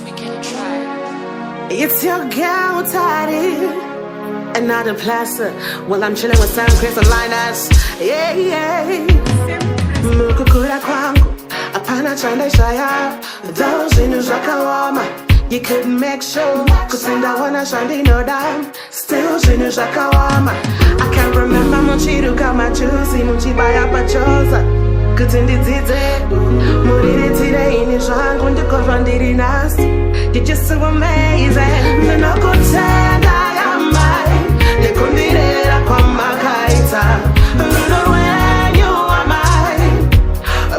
We can try. It's your girl, Tarie, another plaster. Well, I'm chilling with Samcris and Linus. Yeah, yeah. Mukukura kwangu, apana chanda shaya. Those in Uzakawama, you couldn't make sure. Kusinda wana shandi no down. Still in Uzakawama. I can't remember muchiru kama chusi, muchibaya pachosa. Kutindi tite, muriri tire ini shangu ndiko ndiri nasi. You're just so amazing. Ndinokutendai, Amai, ndikundirira kwa makaita. Runo wenyu Amai,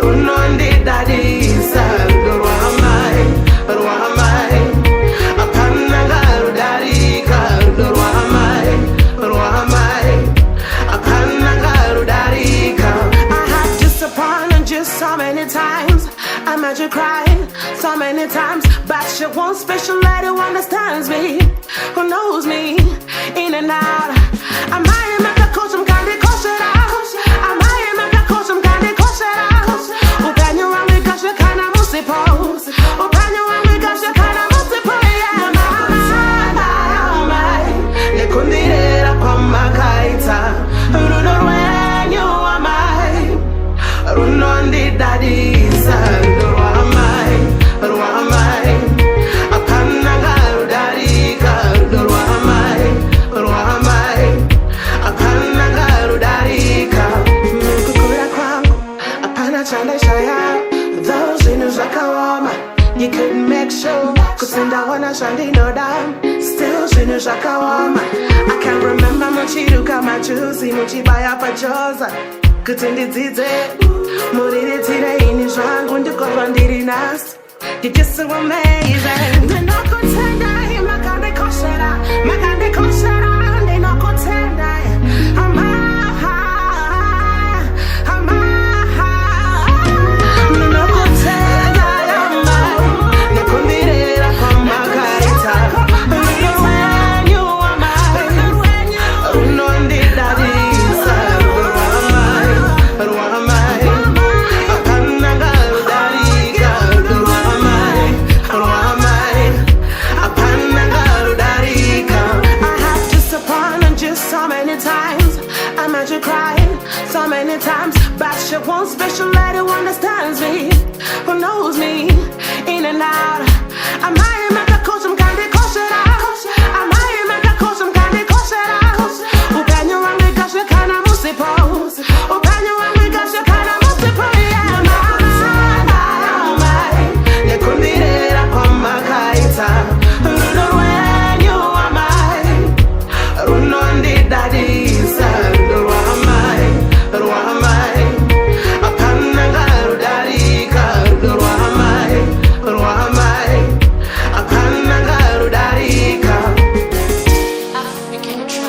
runo ndidadisa. Runo Amai, apana garudarika. Runo Amai, apana garudarika. I had just upon just so many times. I made you cry so many times, but she one special lady who understands me, who knows me in and out. I might make a coach, I'm candy coach it out. I might make a coach, I'm candy coach it out. Open your arms because you can't pose. Open your arms because you can't pose. Yeah, my, nekundirira kwa makaita. Runo wenyu Amai, runo ndidadisa. You couldn't make sure, kusinda wana shandi no down. Still shinu shakawama. I can't remember muchiru kama chusi, muchibaya pachosa. Kutindi tite, muriri tire ini shangu ndiko ndiri nasi. You're just so amazing. Ndinokutendai, makande koshera, makande koshera. Ndinokutendai, Amai. So many times, but she one special lady who understands me, who knows me in and out. I might make a coach, I'm candy coach it out. I might make a coach, I'm candy coach it out. Open your arms because you can't pose. Open your arms because you can't pose. Yeah, my, nekundirira kwa makaita. Runo wenyu Amai, runo ndidadisa. We can try.